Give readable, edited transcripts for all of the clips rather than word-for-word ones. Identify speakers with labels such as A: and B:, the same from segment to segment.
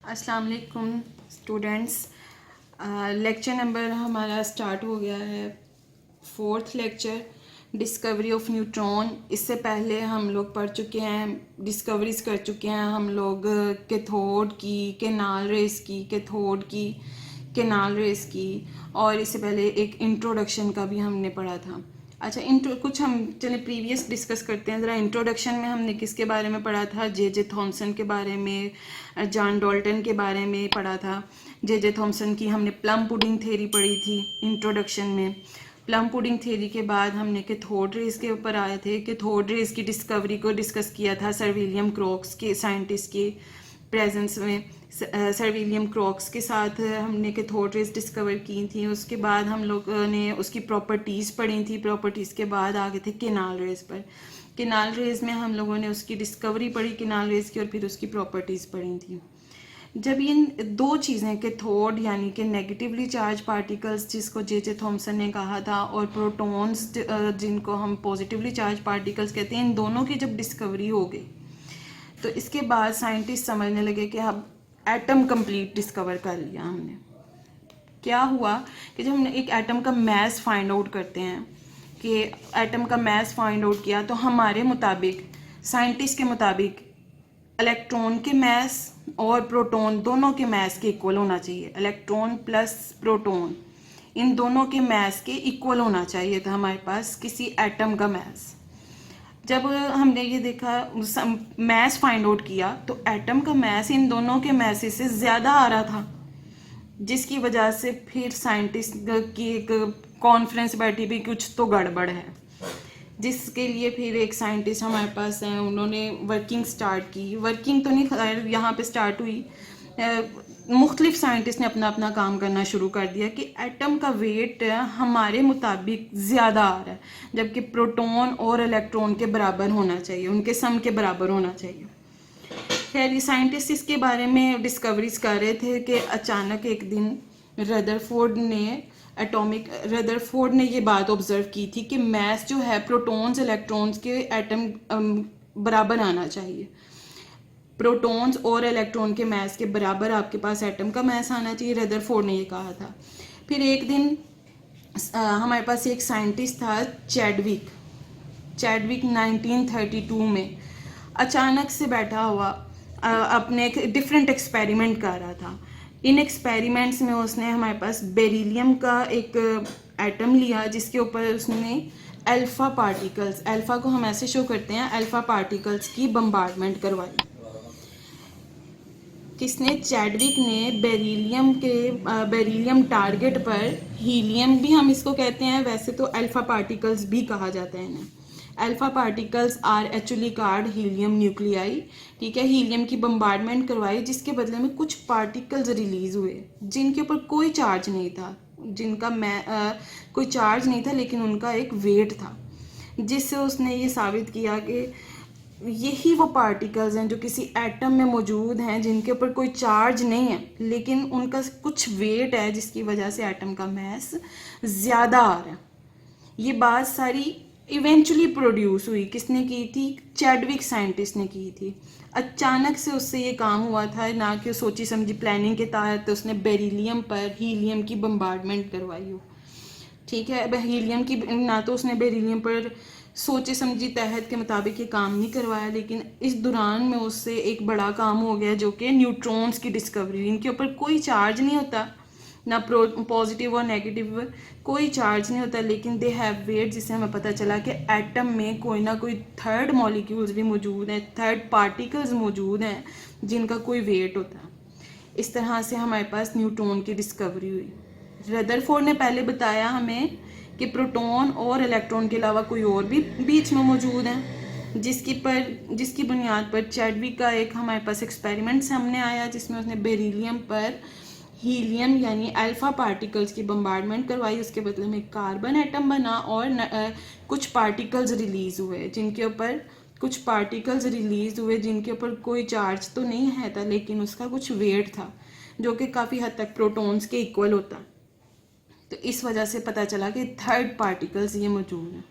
A: अस्सलाम वालेकुम students. Lecture number हमारा स्टार्ट हो गया है, fourth lecture, discovery of neutron. इससे पहले हम लोग पढ़ चुके हैं, डिस्कवरीज कर चुके हैं हम लोग कैथोड की, केनाल रेस की, कैथोड की, केनाल रेस की, और इससे पहले एक इंट्रोडक्शन का भी हमने पढ़ा था। अच्छा, कुछ हम चले प्रीवियस डिस्कस करते हैं ज़रा। इंट्रोडक्शन में हमने किसके बारे में पढ़ा था? जे थॉमसन के बारे में, जॉन डाल्टन के बारे में पढ़ा था। जे थॉमसन की हमने प्लम पुडिंग थ्योरी पढ़ी थी इंट्रोडक्शन में। प्लम पुडिंग थ्योरी के बाद हमने कैथोड रेज के ऊपर आए थे। कैथोड रेज की डिस्कवरी को डिस्कस किया था सर विलियम क्रॉक्स के साइंटिस्ट के प्रेजेंस में। सर विलियम क्रॉक्स के साथ हमने कैथोड रेज डिस्कवर की थी। उसके बाद हम लोगों ने उसकी प्रॉपर्टीज़ पढ़ी थी। प्रॉपर्टीज़ के बाद आगे थे केनाल रेज पर। केनाल रेज में हम लोगों ने उसकी डिस्कवरी पढ़ी केनाल रेज की, और फिर उसकी प्रॉपर्टीज़ पढ़ी थी। जब इन दो चीज़ें कैथोड यानी कि नेगेटिवली चार्ज पार्टिकल्स जिसको जे थॉमसन ने कहा था, और प्रोटॉन्स जिनको हम पॉजिटिवली चार्ज पार्टिकल्स कहते हैं, इन दोनों की जब डिस्कवरी हो गई तो इसके बाद साइंटिस्ट समझने लगे कि अब एटम कंप्लीट डिस्कवर कर लिया हमने। क्या हुआ कि जब हमने एक एटम का मैस फाइंड आउट करते हैं कि एटम का मैस फाइंड आउट किया, तो हमारे मुताबिक, साइंटिस्ट के मुताबिक, इलेक्ट्रॉन के मैस और प्रोटॉन दोनों के मैस के इक्वल होना चाहिए। इलेक्ट्रॉन प्लस प्रोटॉन, इन दोनों के मैस के इक्वल होना चाहिए था हमारे पास किसी एटम का मैस। जब हमने ये देखा, मैस फाइंड आउट किया, तो एटम का मैस इन दोनों के मैसेस से ज़्यादा आ रहा था, जिसकी वजह से फिर साइंटिस्ट की एक कॉन्फ्रेंस बैठी भी कुछ तो गड़बड़ है, जिसके लिए फिर एक साइंटिस्ट हमारे पास हैं, उन्होंने वर्किंग स्टार्ट की। वर्किंग तो नहीं खैर यहाँ पे स्टार्ट हुई, मुख्तलिफ साइंटिस्ट ने अपना अपना काम करना शुरू कर दिया कि एटम का वेट हमारे मुताबिक ज़्यादा आ रहा है, जबकि प्रोटॉन और इलेक्ट्रॉन के बराबर होना चाहिए, उनके सम के बराबर होना चाहिए। खैर, ये साइंटिस्ट इसके बारे में डिस्कवरीज कर रहे थे कि अचानक एक दिन रदरफोर्ड ने ये बात ऑब्जर्व की थी कि मैस जो है प्रोटॉन्स इलेक्ट्रॉन्स के एटम बराबर आना चाहिए। प्रोटॉन्स और इलेक्ट्रॉन के मैस के बराबर आपके पास एटम का मैस आना चाहिए, रदरफोर्ड ने ये कहा था। फिर एक दिन हमारे पास एक साइंटिस्ट था चैडविक 1932 में अचानक से बैठा हुआ अपने एक डिफरेंट एक्सपेरिमेंट कर रहा था। इन एक्सपेरिमेंट्स में उसने हमारे पास बेरिलियम का एक एटम लिया, जिसके ऊपर उसने अल्फा पार्टिकल्स, अल्फा को हम ऐसे शो करते हैं, अल्फा पार्टिकल्स की बम्बार्डमेंट करवाई। किसने? चैडविक ने बेरिलियम टारगेट पर, हीलियम भी हम इसको कहते हैं, वैसे तो अल्फा पार्टिकल्स भी कहा जाता है इन्हें। Alpha particles are actually card helium nuclei, ठीक है। हीलियम की बम्बार्डमेंट करवाई, जिसके बदले में कुछ पार्टिकल्स रिलीज हुए जिनके ऊपर कोई चार्ज नहीं था, कोई चार्ज नहीं था, लेकिन उनका एक वेट था, जिससे उसने ये साबित किया कि यही वो पार्टिकल्स हैं जो किसी एटम में मौजूद हैं, जिनके ऊपर कोई चार्ज नहीं है, लेकिन उनका कुछ वेट है, जिसकी वजह से एटम का मैस ज़्यादा आ रहा है। ये बात सारी इवेंचुअली प्रोड्यूस हुई, किसने की थी? चैडविक साइंटिस्ट ने की थी। अचानक से उससे ये काम हुआ था, ना कि सोची समझी प्लानिंग के तहत उसने बेरिलियम पर हीलियम की बम्बार्डमेंट करवाई हो, ठीक है। हीलियम की, ना तो उसने बेरिलियम पर सोचे समझी तहत के मुताबिक ये काम नहीं करवाया, लेकिन इस दौरान में उससे एक बड़ा काम हो गया, जो कि न्यूट्रॉन्स की डिस्कवरी। इनके ऊपर कोई चार्ज नहीं होता, ना पॉजिटिव और नेगेटिव, कोई चार्ज नहीं होता, लेकिन दे हैव वेट, जिससे हमें पता चला कि एटम में कोई ना कोई थर्ड मॉलिक्यूल्स भी मौजूद हैं, थर्ड पार्टिकल्स मौजूद हैं, जिनका कोई वेट होता है। इस तरह से हमारे पास न्यूट्रॉन की डिस्कवरी हुई। रदरफोर्ड ने पहले बताया हमें कि प्रोटॉन और इलेक्ट्रॉन के अलावा कोई और भी बीच में मौजूद हैं, जिसकी बुनियाद पर चैडविक का एक हमारे पास एक्सपेरिमेंट सामने आया, जिसमें उसने बेरिलियम पर हीलियम यानी अल्फा पार्टिकल्स की बम्बार्डमेंट करवाई। उसके बदले में कार्बन एटम बना, और कुछ पार्टिकल्स रिलीज हुए जिनके ऊपर कोई चार्ज तो नहीं है था, लेकिन उसका कुछ वेट था, जो कि काफ़ी हद तक प्रोटॉन्स के इक्वल होता। तो इस वजह से पता चला कि थर्ड पार्टिकल्स ये मौजूद हैं।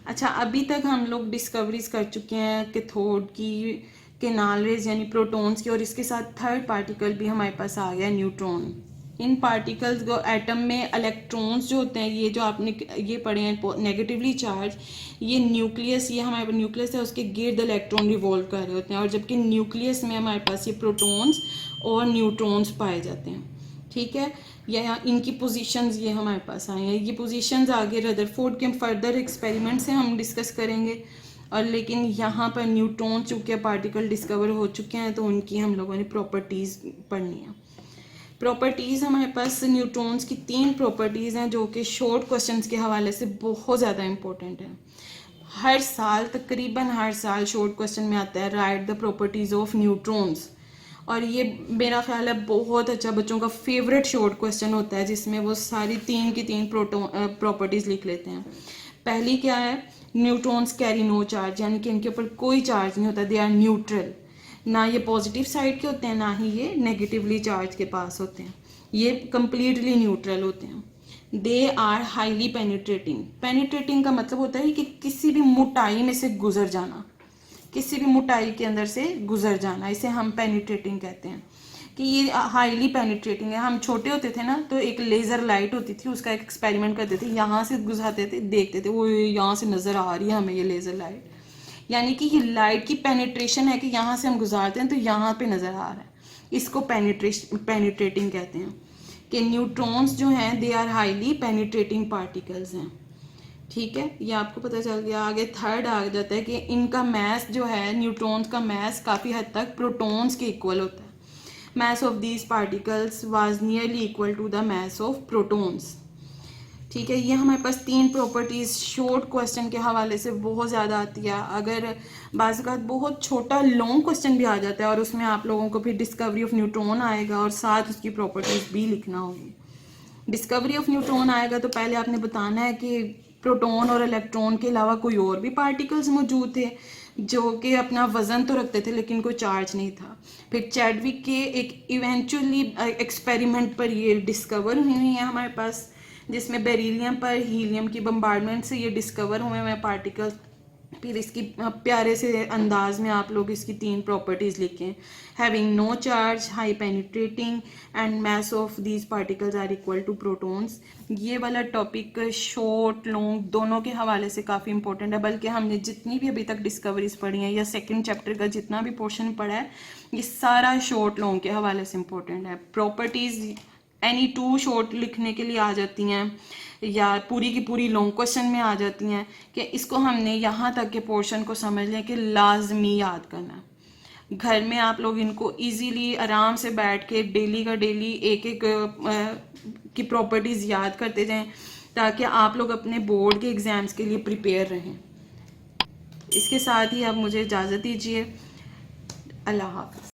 A: अच्छा, अभी तक हम लोग डिस्कवरीज कर चुके हैं कैथोड की, केनाल रेज यानी प्रोटॉन्स की, और इसके साथ थर्ड पार्टिकल भी हमारे पास आ गया न्यूट्रॉन। इन पार्टिकल्स को एटम में इलेक्ट्रॉन्स जो होते हैं, ये जो आपने ये पढ़े हैं नेगेटिवली चार्ज, ये न्यूक्लियस, ये हमारे पास न्यूक्लियस है, उसके गिर्द इलेक्ट्रॉन रिवॉल्व कर रहे होते हैं, और जबकि न्यूक्लियस में हमारे पास ये प्रोटॉन्स और न्यूट्रॉन्स पाए जाते हैं। ठीक है, या इनकी पोजीशंस ये हमारे पास आए हैं। ये पोजीशंस आगे रदरफोर्ड के फर्दर एक्सपेरिमेंट से हम डिस्कस करेंगे, और लेकिन यहाँ पर न्यूट्रॉन चूँकि पार्टिकल डिस्कवर हो चुके हैं तो उनकी हम लोगों ने प्रॉपर्टीज़ पढ़नी है। प्रॉपर्टीज़ हमारे पास न्यूट्रॉन्स की 3 प्रॉपर्टीज़ हैं जो कि शॉर्ट क्वेश्चंस के हवाले से बहुत ज़्यादा इंपॉर्टेंट है। हर साल, तकरीबन हर साल शॉर्ट क्वेश्चन में आता है right the properties of neutrons, और ये मेरा ख्याल है बहुत अच्छा बच्चों का फेवरेट शॉर्ट क्वेश्चन होता है, जिसमें वो सारी 3 की 3 प्रॉपर्टीज़ लिख लेते हैं। पहली क्या है, न्यूट्रॉन्स कैरी नो चार्ज, यानी कि इनके ऊपर कोई चार्ज नहीं होता, दे आर न्यूट्रल, ना ये पॉजिटिव साइड के होते हैं ना ही ये नेगेटिवली चार्ज के पास होते हैं, ये कंप्लीटली न्यूट्रल होते हैं। They are highly penetrating, penetrating का मतलब होता है कि किसी भी मोटाई में से गुजर जाना, किसी भी मोटाई के अंदर से गुजर जाना, इसे हम पेनिट्रेटिंग कहते हैं कि ये हाईली पेनिट्रेटिंग है। हम छोटे होते थे ना तो एक लेज़र लाइट होती थी, उसका एक एक्सपेरिमेंट करते थे, यहाँ से गुजरते थे, देखते थे वो यहाँ से नज़र आ रही है हमें ये लेज़र लाइट, यानी कि ये लाइट की पेनिट्रेशन है कि यहाँ से हम गुजारते हैं तो यहाँ पे नज़र आ रहा है, इसको पेनिट्रेटिंग कहते हैं। कि न्यूट्रॉन्स जो हैं they are highly penetrating particles हैं। ठीक है, ये आपको पता चल गया। आगे थर्ड आ जाता है कि इनका मैस जो है, न्यूट्रॉन्स का मैस काफ़ी हद तक प्रोटॉन्स के इक्वल होता है। Mass of these particles was nearly equal to the mass of protons. ठीक है, ये हमारे पास 3 प्रॉपर्टीज़ शॉर्ट क्वेश्चन के हवाले से बहुत ज़्यादा आती है। अगर बाज़ औक़ात बहुत छोटा लॉन्ग क्वेश्चन भी आ जाता है और उसमें आप लोगों को फिर डिस्कवरी ऑफ न्यूट्रॉन आएगा और साथ उसकी प्रॉपर्टीज़ भी लिखना होगी। डिस्कवरी ऑफ न्यूट्रॉन आएगा तो पहले आपने बताना है कि प्रोटॉन और इलेक्ट्रॉन के अलावा कोई और भी पार्टिकल्स मौजूद थे जो कि अपना वज़न तो रखते थे लेकिन कोई चार्ज नहीं था। फिर चैडविक के एक इवेंचुअली एक्सपेरिमेंट पर ये डिस्कवर हुई है हमारे पास, जिसमें बेरिलियम पर हीलियम की बम्बार्डमेंट से ये डिस्कवर हुए हैं पार्टिकल्स। फिर इसकी प्यारे से अंदाज में आप लोग इसकी 3 प्रॉपर्टीज़ लिखें, having no charge, high penetrating and mass of these particles are equal to protons. ये वाला टॉपिक शॉर्ट लॉन्ग दोनों के हवाले से काफ़ी इंपॉर्टेंट है, बल्कि हमने जितनी भी अभी तक डिस्कवरीज पढ़ी हैं या सेकंड चैप्टर का जितना भी पोर्शन पढ़ा है ये सारा शॉर्ट लॉन्ग के हवाले से इंपॉर्टेंट है। प्रॉपर्टीज़ एनी 2 शॉर्ट लिखने के लिए आ जाती हैं या पूरी की पूरी लॉन्ग क्वेश्चन में आ जाती हैं, कि इसको हमने यहाँ तक के पोर्शन को समझ लें कि लाजमी याद करना है। घर में आप लोग इनको इजीली आराम से बैठ के डेली का डेली एक एक की प्रॉपर्टीज़ याद करते जाएं ताकि आप लोग अपने बोर्ड के एग्ज़ाम्स के लिए प्रिपेयर रहें। इसके साथ ही आप मुझे इजाज़त दीजिए। अल्लाह हाफ़िज़।